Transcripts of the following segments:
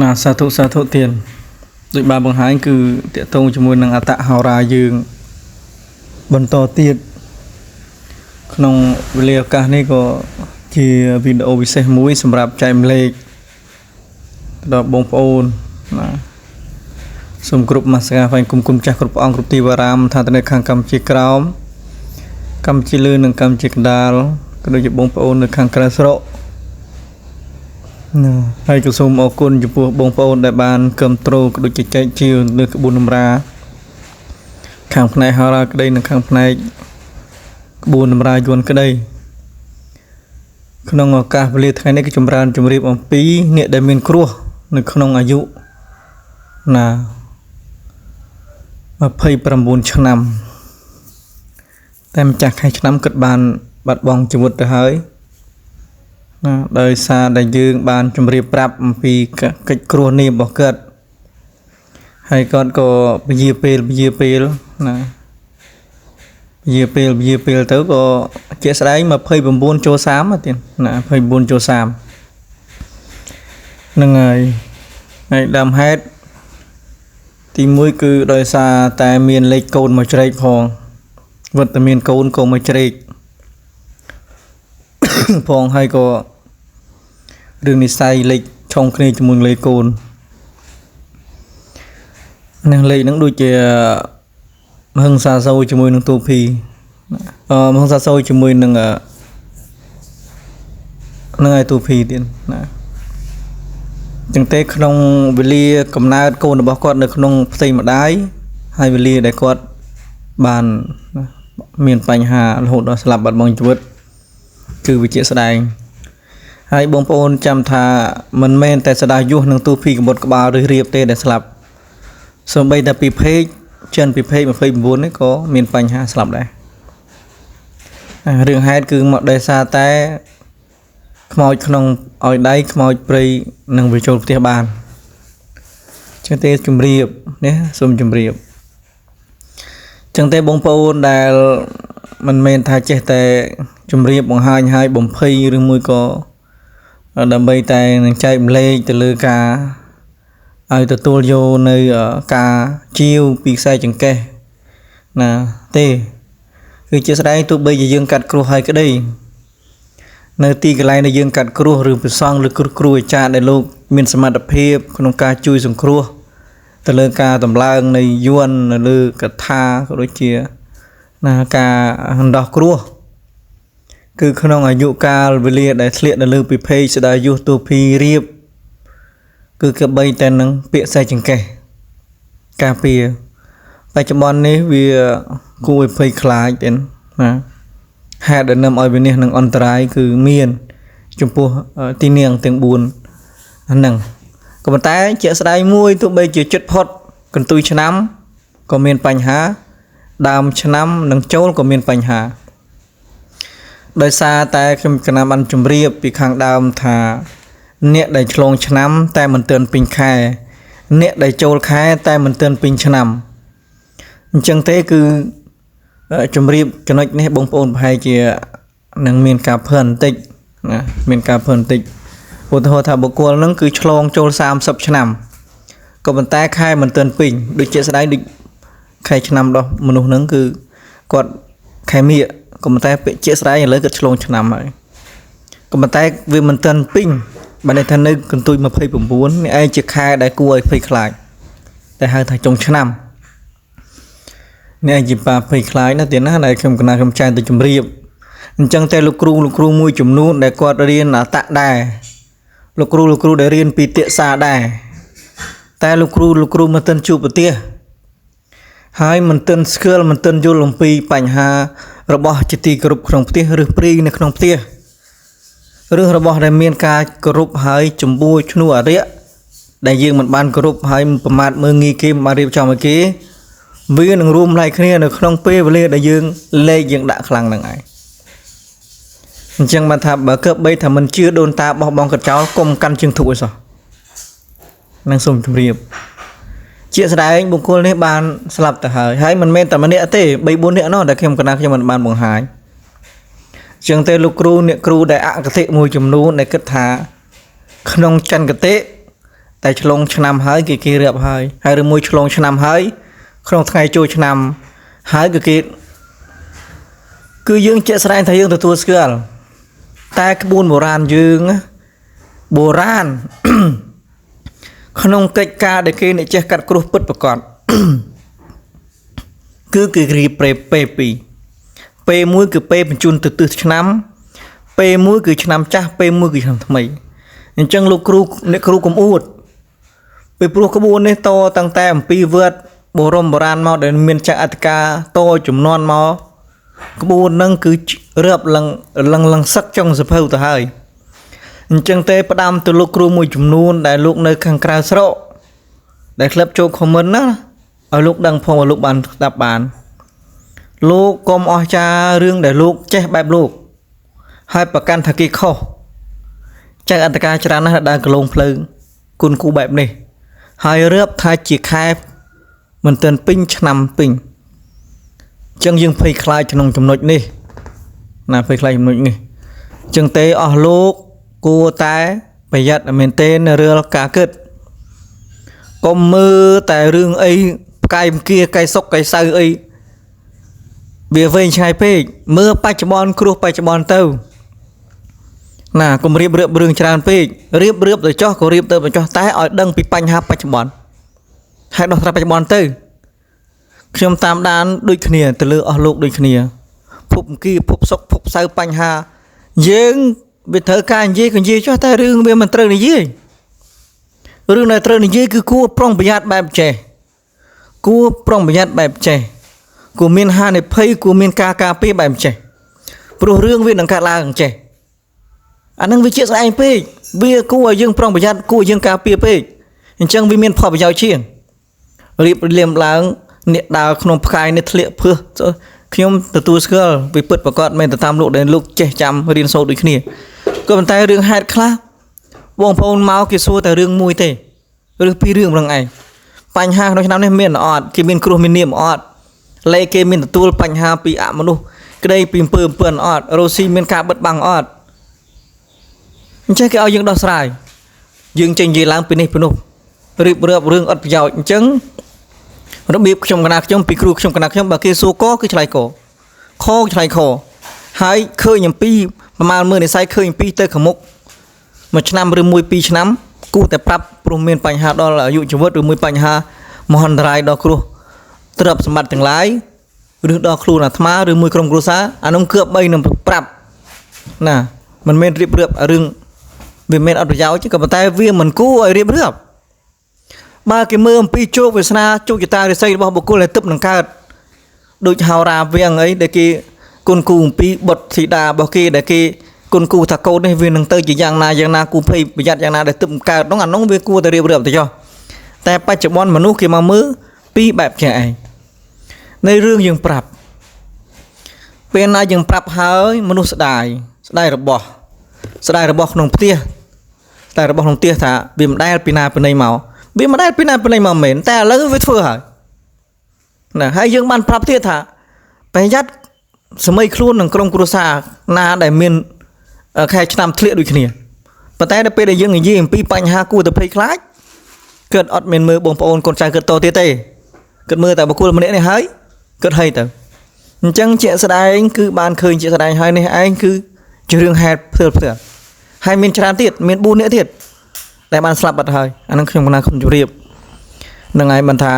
ណាសាធុទានដូចបានបង្ហាញគឺតកតងជាមួយនឹងអត្តហោរាយើងបន្តទៀតក្នុងវេលាឱកាសនេះក៏ជាវីដេអូពិសេសមួយសម្រាប់ចែកម្លែកដល់បងប្អូនណាសូមគ្រប់មកស្ការថ្វាយគុំចាស់គ្រប់ព្រះអង្គគ្រប់ទីវរាមថានៅខាងកម្ពុជាក្រោមកម្ពុជាលើនិងកម្ពុជាកណ្ដាលក៏ដូចជាបងប្អូននៅខាងក្រៅស្រុកហើយក៏សូមអរគុណចំពោះបងប្អូនដែលបានគាំទ្រក៏ដូចជាចែកជាវលើក្បួនតម្រាខាងផ្នែកហោរាក្តីនិងខាងផ្នែកក្បួនតម្រាយួនក្តីក្នុងឱកាសវេលាថ្ងៃនេះគឺចម្រើនជម្រាបអំពីអ្នកដែលមានគ្រោះនៅក្នុងអាយុណា29ឆ្នាំតែម្ចាស់ខែឆ្នាំគិតបានបាត់បង់ជីវិតទៅហើយណាដោយសារដែលយើងបានជម្រាបប្រាប់អំពីកិច្ចគ្រោះនេះរបស់គាត់ហើយគាត់ក៏ពជាពេលណាពជាពេលទៅក៏ជាស្ដែង29ចូល30ទៀតណា29ចូល30ហ្នឹងហើយដើមហេតុទី1គឺដោយសារតែមានលេខកូនមកជ្រែកផងវត្តមានកូនក៏មកជ្រែកផងហើយក៏រឿងនិស័យលេខឆុងគ្នាជាមួយលេខកូននឹងលេខហ្នឹងដូចជាមហិង្សាសូរជាមួយនឹងទូភីមហិង្សាសូរជាមួយនឹងឯទូភីទៀតណាចឹងទេក្នុងវេលាកំណើតកូនរបស់គាត់នៅក្នុងផ្ទៃម្ដាយហើយវេលាដែលគាត់បានមានបញ្ហារហូតដល់ស្លាប់បាត់បង់ជីវិតគឺវិជាស្ដែងហើយបងប្អូនចាំថាមិនមែនតែស្ដាយយុះនឹងទូភីកមុតក្បាលឬរៀបទេដែលស្លាប់សូម្បីតែពីពេកចិនពីពេក29នេះក៏មានបញ្ហាស្លាប់ដែររឿងហេតុគឺមកដោយសារតែខ្មោចក្នុងឲ្យដៃខ្មោចព្រៃនឹងវាចូលផ្ទះបានចឹងទេជម្រាបណាសូមជម្រាបចឹងទេបងប្អូនដែលមិនមែនថាចេះតែជម្រាបបង្ហាញឲ្យបំភ័យឬមួយក៏ដើម្បីតែនឹងចែកម្លែកទៅលើការឲ្យទទួលយកនៅការជាវពីខ្សែចង្កេះណាទេគឺជាស្ដែងទោះបីជាយើងកាត់គ្រោះហើយក្តីនៅទីកន្លែងដែលយើងកាត់គ្រោះឬប្រសង់ឬគ្រូអាចារ្យដែលលោកមានសមត្ថភាពក្នុងការជួយសង្គ្រោះទៅលើការតម្លើងនៃយួននៅលើកថាក៏ដូចជាណាការហណ្ដោះគ្រោះគឺក្នុងអាយុកាលវេលាដែលធ្លាក់នៅលើពិភេកស្ដាយយុះទូភីរៀបគឺក្បីតែនឹងពាក្យខ្សែចង្កេះការពារបច្ចុប្បន្ននេះវាគួរឲ្យភ័យខ្លាចទេណាហេតុដែលនាំឲ្យវិនិច្ឆ័យនឹងអន្តរាយគឺមានចំពោះទីនាងទាំង4ហ្នឹងក៏ប៉ុន្តែជាក់ស្ដែងមួយទោះបីជាចិត្តផុតកន្ទុយឆ្នាំក៏មានបញ្ហាដើមឆ្នាំនឹងចូលក៏មានបញ្ហាដោយសារតែខ្ញុំកណាបានជម្រាបពីខាងដើមថាអ្នកដែលឆ្លងឆ្នាំតែមិនទាន់ពេញខែអ្នកដែលចូលខែតែមិនទាន់ពេញឆ្នាំអញ្ចឹងទេគឺជម្រាបចំណុចនេះបងប្អូនប្រហែលជានឹងមានការភ័ន្តបន្តិចណាមានការភ័ន្តបន្តិចឧទាហរណ៍ថាបុគ្គលនឹងគឺឆ្លងចូល30ឆ្នាំក៏ប៉ុន្តែខែមិនទាន់ពេញដូចជាស្ដែងដូចខែឆ្នាំដោះមនុស្សនឹងគឺគាត់ខែមិញក៏ប៉ុន្តែជាស្ដែងឥឡូវគាត់ឆ្លងឆ្នាំហើយក៏ប៉ុន្តែវាមិនទាន់ពេញបានន័យថានៅកន្ទុយ29នេះឯងជាខែដែលគួរឲ្យភ័យខ្លាចតែហៅថាចុងឆ្នាំនេះជាបាភ័យខ្លាចណាទៀតណាដែលខ្ញុំកណាខ្ញុំចែកទៅជម្រាបអញ្ចឹងតែលោកគ្រូមួយចំនួនដែលគាត់រៀនអតៈដែរលោកគ្រូដែលរៀនពីទិសាដែរតែលោកគ្រូមិនទាន់ជួបប្រទេសហើយមិនទាន់ស្គាល់មិនទាន់យល់អំពីបញ្ហារបស់ជាទីគោរពក្នុងផ្ទះឬព្រីនៅក្នុងផ្ទះរឿងរបស់ដែលមានការគោរពហើយចម្បួឈ្នួអរិយដែលយើងមិនបានគោរពហើយប្រមាថមើងងាយគេមិនបានរៀបចំឲ្យគេវានឹងរួមឡែកគ្នានៅក្នុងពេលវេលាដែលយើងលេខយើងដាក់ខ្លាំងហ្នឹងឯងអញ្ចឹងបានថាបើកើបីថាមិនជឿដូនតាបោះបង់កចោលកុំកាន់ជើងធុឲ្យសោះនឹងសូមជម្រាបជាស្ដែងបុគ្គលនេះបានស្លាប់ទៅហើយមិនមែនតែម្នាក់ទេ3 4នាក់នោះដែលខ្ញុំមិនបានបង្ហាញចឹងទេលោកគ្រូអ្នកគ្រូដែលអកតិមួយចំនួនដែលគិតថាក្នុងចន្ទគតិ តែឆ្លងឆ្នាំហើយគេរៀបហើយឬមួយឆ្លងឆ្នាំហើយក្នុងថ្ងៃចូលឆ្នាំហើយគឺយើងជាក់ស្ដែងថាយើងទទួលស្គាល់តែក្បួនបុរាណយើងបុរាណ ក្នុងកិច្ចការដែលគេអ្នកចេះកាត់គ្រោះពិតប្រកប គឺគេរៀបពេល2ពេល1គឺពេលបញ្ជូនទៅទិសឆ្នាំពេល1គឺឆ្នាំចាស់ពេល1គឺឆ្នាំថ្មីអញ្ចឹងលោកគ្រូអ្នកគ្រូកុំអួតពីព្រោះក្បួននេះតតាំងតែអំពីវត្តបរមបុរាណមកដែលមានចៅអធិការតចំនួនមកក្បួនហ្នឹងគឺរៀបឡើងសឹកចុងសភៅទៅហើយអញ្ចឹងទេផ្ដាំទៅលោកគ្រូមួយចំនួនដែលលោកនៅខាងក្រៅស្រុកដែលក្លឹបចូលខមមិនណាឲ្យលោកដឹងផងឲ្យលោកបានស្ដាប់បានលោកកុំអស់ចារឿងដែលលោកចេះបែបលោកហើយប្រកាន់ថាគេខុសចៅអធិការច្រើនណាស់ដើរកលងផ្លូវគុណគូបែបនេះហើយរៀបថាជាខែមិនទាន់ពេញឆ្នាំពេញអញ្ចឹងយើងភ័យខ្លាចក្នុងចំណុចនេះណាភ័យខ្លាចចំណុចនេះអញ្ចឹងទេអស់លោកគួរតែប្រយ័ត្នមែនទែនរៀលការគិតកុំមើលតែរឿងអីផ្កាយមគាកៃសុកកៃសៅអីវាវែងឆ្ងាយពេកមើលបច្ចុប្បន្នគ្រោះបច្ចុប្បន្នទៅណាកុំរៀបរឿងច្រើនពេករៀបទៅចោះក៏រៀបទៅចោះតែឲ្យដឹងពីបញ្ហាបច្ចុប្បន្នហើយដោះស្រាយបច្ចុប្បន្នទៅខ្ញុំតាមដានដូចគ្នាទៅលើអស់លោកដូចគ្នាភពគីភពសុកភពសៅបញ្ហាយើងវាត្រូវការនិយាយក៏និយាយចុះតែរឿងវាមិនត្រូវនិយាយរឿងដែលត្រូវនិយាយគឺគួរប្រុងប្រយ័ត្នបែបចេះគួរប្រុងប្រយ័ត្នបែបចេះគួរមានហានិភ័យគួរមានការការពារបែបចេះព្រោះរឿងវានឹងកើតឡើងចេះអានឹងវាជាស្អែកពេកវាគួរឲ្យយើងប្រុងប្រយ័ត្នគួរយើងការពារពេកអញ្ចឹងវាមានផលប្រយោជន៍ជាងរៀបរៀមឡើងអ្នកដើរក្នុងផ្កាយនេះធ្លាក់ភើសខ្ញុំទទួលស្គាល់វាពិតប្រកបមែនទៅតាមលោកដែលលោកចេះចាំរៀនសូត្រដូចគ្នាក៏ប៉ុន្តែរឿងហេតុខ្លះបងប្អូនមកគេសួរតែរឿងមួយទេឬពីររឿងម្ដងឯងបញ្ហាក្នុងឆ្នាំនេះមានអត់គេមានគ្រោះមាននាមអត់លេគេមានទទួលបញ្ហាពីអមនុស្សក្តីពីអំពើអំពើអត់រ៉ូស៊ីមានការបិទបាំងអត់អញ្ចឹងគេឲ្យយើងដោះស្រាយយើងចេញនិយាយឡើងពីនេះពីនោះរៀបរឿងអត់ប្រយោជន៍អញ្ចឹងរបៀបខ្ញុំកណាខ្ញុំពីគ្រូខ្ញុំកណាខ្ញុំបើគេសួរកគឺឆ្លើយកខឆ្លើយខហើយឃើញអំពីប្រមាណមើលនិស័យឃើញអំពីទៅខាងមុខមួយឆ្នាំឬមួយ2ឆ្នាំគួរតែប្រាប់ព្រោះមានបញ្ហាដល់អាយុជីវិតឬមួយបញ្ហាមហន្តរាយដល់គ្រោះទ្រព្យសម្បត្តិទាំងឡាយឬដល់ខ្លួនអាត្មាឬមួយក្រុមគ្រួសារអានោះគឺ3នឹងប្រាប់ណាមិនមែនរៀបរឿងវាមានអត់ប្រយោជន៍ក៏ប៉ុន្តែវាមិនគួរឲ្យរៀបរាប់បើគេមើលអំពីជោគវាសនាជោគជតារិស័យរបស់បុគ្គលដែលទឹកនឹងកើតដូចហោរាវាំងអីដែលគេគុណគូអំពីបុត្រធីតារបស់គេដែលគេគុណគូថាកូននេះវានឹងទៅជាយ៉ាងណាគូភ័យប្រយ័ត្នយ៉ាងណាដែលទឹកកើតនោះអានោះវាគួរតែរៀបរាប់ទៅចុះតែបច្ចុប្បន្នមនុស្សគេមកមើលពីបែបចេះឯងនៃរឿងយើងប្រាប់ពេលណាយើងប្រាប់ហើយមនុស្សស្ដាយរបស់ក្នុងផ្ទះតែរបស់ក្នុងផ្ទះថាវាមិនដែលពីណាពីណីមកវាមិនដែលពីណាពីណីមកមែនតែឥឡូវវាធ្វើហើយណាហើយយើងបានប្រាប់ទៀតថាប្រយ័ត្នសម័យខ្លួននឹងក្រុមគ្រួសារណាដែលមានខែឆ្នាំធ្លាក់ដូចគ្នាប៉ុន្តែដល់ពេលដែលយើងនិយាយអំពីបញ្ហាគួរតែភ័យខ្លាចគាត់អត់មានមើលបងប្អូនកូនចៅគាត់តទៀតទេគាត់មើលតែបុគ្គលម្នាក់នេះហើយគាត់ហីទៅអញ្ចឹងជាក់ស្ដែងគឺបានឃើញជាក់ស្ដែងហើយនេះឯងគឺជារឿងហេតុផ្ទាល់ហើយមានច្រើនទៀតមាន4នាក់ទៀតដែលបានស្លាប់បាត់ហើយអានឹងខ្ញុំកណាខ្ញុំជម្រាបនឹងហើយបានថា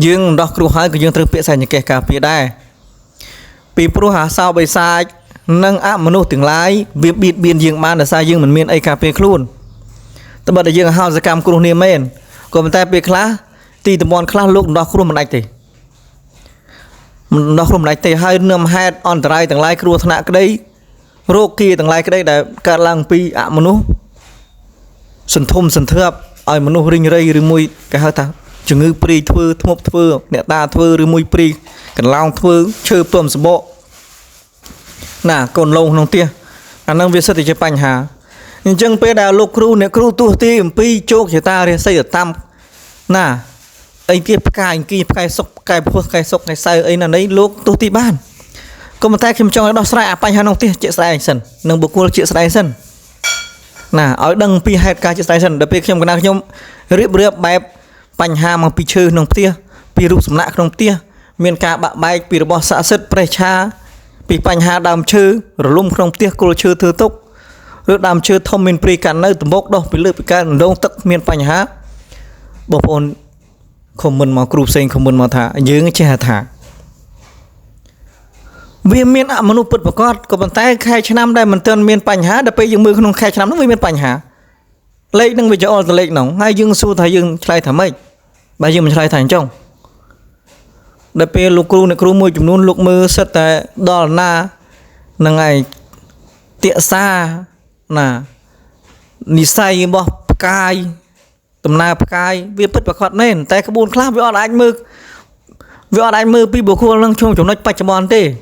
យើងដោះគ្រោះហើយក៏យើងត្រូវពាក្យសញ្ញកេះការពារដែរពីព្រោះអាសោបិសាចនិងអមនុស្សទាំងឡាយវាបៀតបៀនយើងបានដោយសារយើងមិនមានអីការពារខ្លួនតែបើតែយើងហោសកម្មគ្រោះនេះមែនក៏ប៉ុន្តែពេលខ្លះទីតំបន់ខ្លះលោកដោះគ្រោះមិនដាច់ទេហើយនឹមហេតុអន្តរាយទាំងឡាយគ្រោះថ្នាក់ក្តីរោគគាទាំងឡាយក្តីដែលកើតឡើងពីអមនុស្សសន្ធឹមសន្ធាប់ឲ្យមនុស្សរិញរៃឬមួយគេហៅថាជំងឺព្រីធ្វើធ្មប់ធ្វើអ្នកតាធ្វើឬមួយព្រីកន្លងធ្វើឈើព្រមសម្បកណាកូនលងក្នុងផ្ទះអានឹងវាសិតតែជាបញ្ហាអញ្ចឹងពេលដែលលោកគ្រូអ្នកគ្រូទស្សទីអំពីជោគជតារាសីតាមណាអីគេផ្កាយផ្កាយសុកផ្កាយពោះផ្កាយសុកផ្កាយសៅអីណានេះលោកទស្សទីបានក៏ប៉ុន្តែខ្ញុំចង់ឲ្យដោះស្រាយអាបញ្ហាក្នុងផ្ទះជាក់ស្ដែងសិននឹងបុគ្គលជាក់ស្ដែងសិន nè ở đằng pi hết ca chết tay sân đợt pi khi mà nhom riệp bẹp bánh hà mà pi chư nông tia pi rụp sầm nạ nông tia miền ca bạ bay pi bò xạ sứt precha pi bánh hà đam chư rồi lum nông tia cô chư thư túc rồi đam chư thông miền pri cạn nơi tầm bốc đâu pi lư pi can đông tắc miền bánh hà bộ phận không mình mà cừu sen không mình mà thả dưới cái che thả vì miền ạ manu bật bạc có bàn tay khai chăn năm đây mình tên miền bánh hà đợt bây giờ mưa không khai chăn năm nó miền bánh hà lấy năng về cho lấy nóng hai dương su thay dương thay thả mấy bây giờ mình thay thành trong đợt bây lục cừu này cừu môi chùm nôn lục mưa sét tại đò na năng ngày tiện xa nà nị say bò cay tầm na cay vì bật bạc nên tay cái buồn khám với anh mưa pi bộ khu năng chung chúng nó bạch châm tê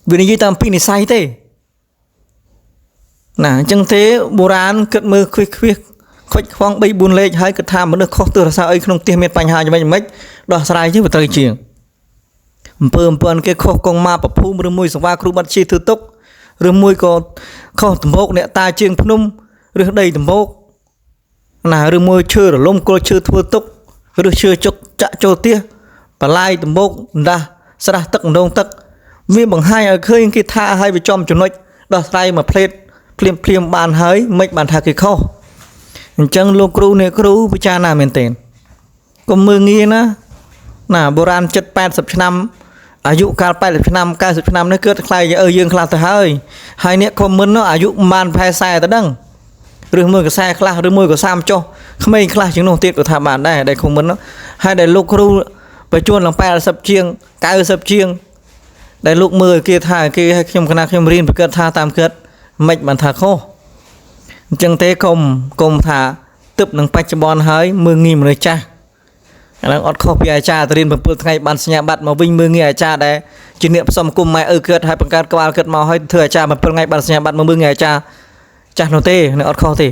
vì này tam pi này say tê nè chẳng thế bồ rán cất mưa khuyết khoách khoang bay buồn lên hai cất tham vẫn được khó từ sao ấy không tiền miệt bánh hà cho mình mấy đỏ sai chứ phải tới chiều bơm cái khó con ma bắp phu rừng mùi sông va kêu bắt chi thứ tốc rừng mùi có khó tầm bốc nè ta chiêng phun rừng đầy tầm bốc nà rừng mùi chưa rồi lông cô chưa thua tốc rừng chưa chọc chạ cho tia và lai tầm bốc ra sa tắc đông tắc vì bằng hai ở khơi cái tha hai bị chom cho nó đỏ sai mà plate phim bàn hới mấy bàn thà cái khâu chân lô cừu này cừu với cha nào miền tiền còn mưa nghe nó nà bồ ran chất 80 nămอายุการ80 năm 90 năm nó cứ khai dương khai từ hơi hai nét comment nó อายุ man phai sai tới đằng rừng mưa của sai khai rừng mưa của sam cho không mấy khai chứng đầu tiên của thà bạn đây comment nó hai đại lô cừuไปชวนหลังไปสับเชียงกายสับเชียงได้ลูกมือเกียร์ถ่ายเกียร์ขยมคณะขยมเรียนไปเกิดท่าตามเกิดไม่บันทาโคจังเตะกลมถ่าตึบหนังปัจจุบันเฮ้ยมืองีมเลยจ้าหลังอดข้อพิอาจารย์เรียนเปิดไงบันสัญญาบัตรมาวิ่งมืองีอาจารย์ได้จีเนียผสมกุมไม่เกิดให้ประกาศกวาดเกิดมาให้เถื่ออาจารย์มาเปิดไงบันสัญญาบัตรมามืองีอาจารย์จ้าโนเต้ในอดข้อที่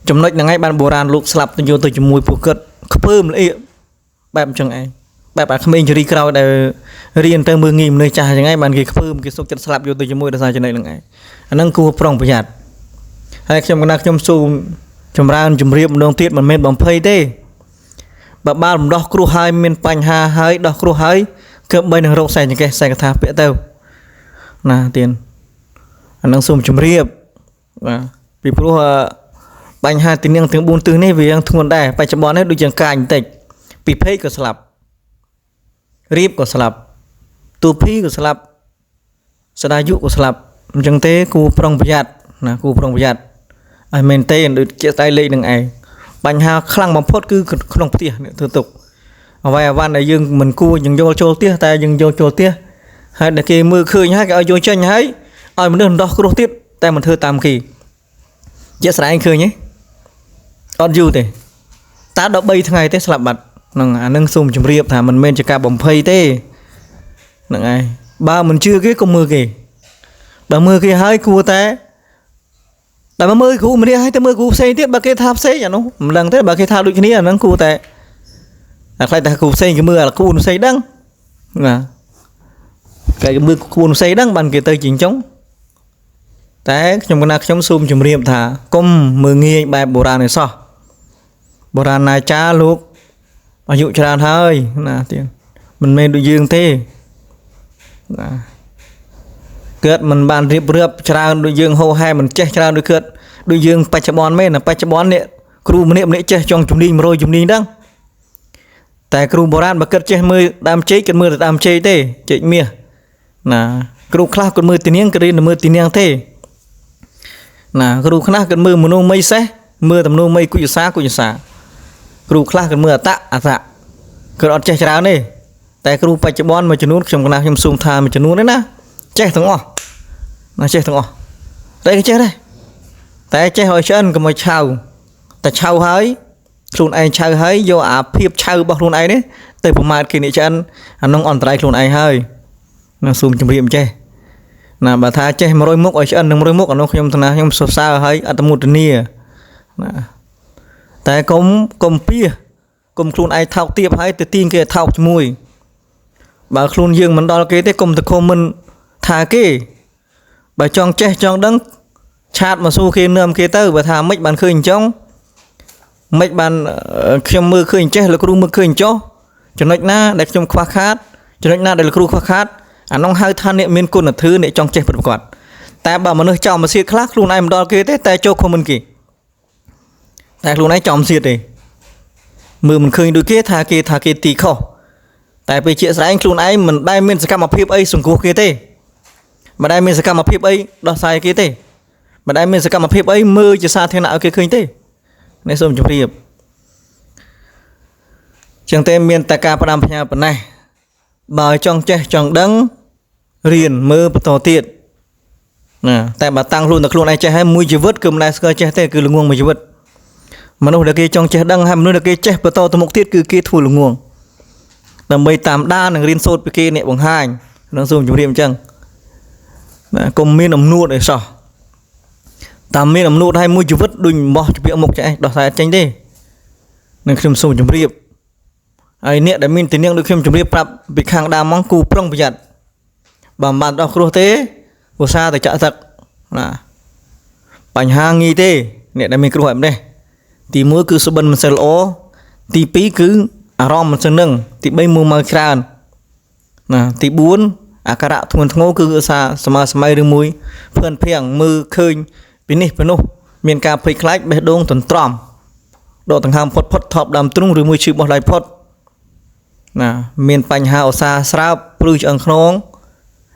จำนวนยังไงบันโบราณลูกสลับตัวโยนตัวจมูกผูกเกิดเพิ่มเลยแบบจังไงแบบขมิ้นจะรีกเราแต่เรียนเติมมืองีมเลยจ้าจังไงมันกี่เพิ่มกี่สุกจะสลับอยู่ตัวจมูกแต่ใส่จังไงยังไงอันนั้นกูปรองประหยัดให้ขยมกันนักขยมซูมจำรานจำเรียบดวงเทียนมันเม็ดบ่มเพยเต้แบบบ้านดอกครูไฮเม็นปัญหาไฮดอกครูไฮเกิดใบหนึ่งโรคใส่ยังไงใส่กระทาเปะเต้าน่ะเตียนอันนั้นซูมจำเรียบปีพวกปัญหาตีนึงถึงบุญตื่นนี่เวียงทวนได้ไปจำบอลให้ดูจังการติดปีเพยก็สลับรีบก็สลับตัวพี่ก็สลับสดายุก็สลับจังเต้กูปรองประหยัดนะกูปรองประหยัดไอเมนเต้นดูเจตายเลยหนึ่งไอปัญหาคลั่งบำพดคือขนมเตี้ยเนี่ยถือตกเอาไว้วันไหนยังเหมือนกูยังโยโจเตี้ยแต่ยังโยโจเตี้ยให้เด็กมือคืนให้เอาโยเชนให้เอามันเดินดอกกระโดดเตี้ยแต่มันเธอตามกี่เจ๊สายคืนนี้อดยูเต้ตาดอกใบทั้งไงเต้สลับบัดนั่งนั่งซุ่มจมเรียบถามมันเมนจะกาบ่มเพยเต้นั่งไงบ้ามันชื่อกี่ก็มือกี่บ่มือกี่ให้กูแต่มามือกูมันเรียกให้แต่มือกูเซนเตี้ยบาเกทับเซอย่างนู้มันดังเต้บาเกทับดูชนี้นั่งกูแต่ใครแต่กูเซนกับมือlàกูnó xây đăng nè cáiมือกูnó xây đăng bằng cái tơi chỉnh chốngแต่trong cái nào trongซุ่มจมเรียบถาก้มมืองี้แบบโบราณเลยซอโบราณนายจ้าลูกอายุชราเฮ้ยนะเตียงมันไม่ดูยืงเท่นะเกิดมันบานเรียบชราดูยืงโฮให้มันเจ๊ชราดูเกิดดูยืงปัจจุบันไม่นะปัจจุบันเนี่ยครูมันเนี่ยเจ๊จงจุ่มดินมาโรยจุ่มดินดังแต่ครูโบราณมาเกิดเจ๊มือตามเจ๊กันมือตามเจ๊เท่เจ๊เมียนะครูคลากันมือตีเนียงกันเรียนมือตีเนียงเท่นะครูคลากันมือมันนุ่งไม่เสะมือตำนุ่งไม่กุยสาครูคลากันเมื่อตะอะตะก็อดใจชราเนี่ยแต่ครูปัจจุบันมาจนู้นชมกันนะชมซูมทามาจนู้นนั่นนะเจ๊ทั้งอ๋อนะเจ๊ทั้งอ๋อได้ก็เจ๊ได้แต่เจ๊หอยเชิญก็มาเช่าแต่เช่าเฮ้ยครูนไอเช่าเฮ้ยโยอาเพียบเช่าบอกครูนไอเนี่ยแต่ประมาณกี่นิจันอันน้องอ่อนไตรครูนไอเฮ้ยนะซูมจมเรียมเจ๊นะบาทาเจ๊มาโรยมุกหอยเชิญหนึ่งโรยมุกอันน้องชมทนาชมสดซาเฮ้ยอัตมุตเนียนะแต่กลมปีกลมครูนไอเท่าเทียบให้แต่ตีนเกเท่าจมูกบาครูนยืงมันดอลเกแต่กลมตะโคมมันทาเกบาจองเจ๊จองดัง chát mà xu khi nơm kia tới và thà mấy bạn khơi trong mấy bạn khi mưa khơi chết là có mưa khơi cho nó na để trong khoa khát cho nó na để là khoa khát nông hai than niệm miên côn là thứ này trong chết bật quạtแต่บ่มันเจ้ามาเสียคลักลุนไอ้มันดอลเกตแต่โจคมันกี่แต่ลุนไอ้จอมเสียดิมือมันเคยดูเกตทาเกตีเข้าแต่ไปเชี่ยสายลุนไอ้มันได้เมนสกัดมาพิบไอ้สงกูเกตมาได้เมนสกัดมาพิบไอ้ดอสายเกตมาได้เมนสกัดมาพิบไอ้มือจะซาเทน่าเกเคยเตในสมจุเรียบจังเตเมียนตะกาประดามพญาปนายบ่อยจ้องเจจ้องดังเรียนมือประตูเตียดแต่มาตั้งรุ่นแต่รุ่นไอ้เจ้าให้มวยจีวิตคือมันได้ก็เจ้าแต่คือลุงงมวยจีวิตมันเอาเด็กจ้องเจ้าดังให้มันเด็กเจ้าประตูตมุกทิศคือกีทูลุงงแต่ไม่ตามด้านหนึ่งเรียนโซดไปกีเนี่ยบังhaiนังส่งจุเรียมจังกรมมีน้ำนูดไอ้สอตามมีน้ำนูดให้มวยจีวิตดุนบ่จะเปียกหมกใจดอกสายจังดินั่นคือส่งจุเรียบไอ้เนี่ยได้มีแต่เนี่ยดูเข้มจุเรียบปรับไปข้างดามมังกูปล้องประหยัดบำบัดเอาครัวเต้vô xa thì chợ thật là bánh hàng nghi tê nè đây mình cứ hỏi đây thì mỗi cứ số bên mình sẽ lỗ thì phí cứ rom mình sẽ nâng thì bây mua mà kran nè thì bốn cả đạo thuần ngô cứ xa smay đường mũi phần phèn mưa khơi bên này bên nô miền cà phê khách bên đông tuần tròn độ thằng ham phật thọp đầm trung rồi mũi chịu một lại phật nè miền bánh hào xa sao plui chẳng nón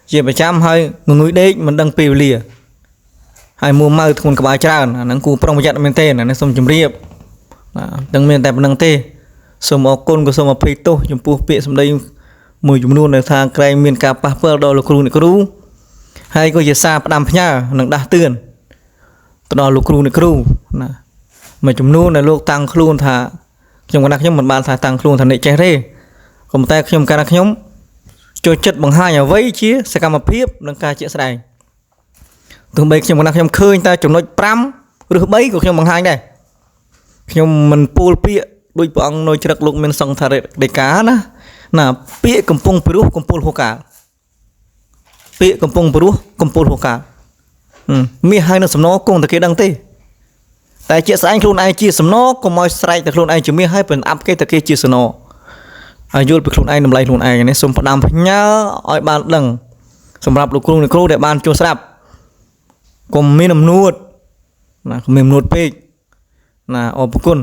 chỉ phải chăm hơi người đấy mình đang piu lìa hai mua mơ thùng cả bài tràn năng cù prong giật men tên nó xong chấm riệp đang men tại năng tê xong ở côn của xong ở phi tô chấm pu pịa xong đây mùi chấm luôn là thang cây miền cà pa phơ đồ là cù này cù hay có gì xa đam nhá năng đa tươn đồ là cù này cù mà chấm luôn là lúc tăng luôn thà trong cái nắp nhóm một bàn thà tăng luôn thà này che thế còn tay trong cái nắp nhóm cho chất bằng hai nhà vây chia sẽ cầm một phiếp nâng ca chia sẻ từ bây giờ mình khơi ta chúng nó pram được bấy củaខ្ញុំbằng hai nàyខ្ញុំmình pol pia đôi bọn nói chật lục mình xong thà để cá na là pia cầm pung peru cầm pol hoka pia cầm pung peru cầm pol hoka mi hai nó sầm nó cùng từ cái đăng tê tại chia sẻ anh luôn ai chia sầm nó còn mọi sải từ luôn ai chỉ mi hai phần áp cái từ cái chia sẻ nóอายุเป็นคนไอ้นำลายคนไอ้เนี่ยสมประดามพญาอ้อยบานดังสำหรับลูกครูในครูเด็กบ้านโจสรับกลมมีน้ำนวดนะมีน้ำนวดเป๊กนะออกกุน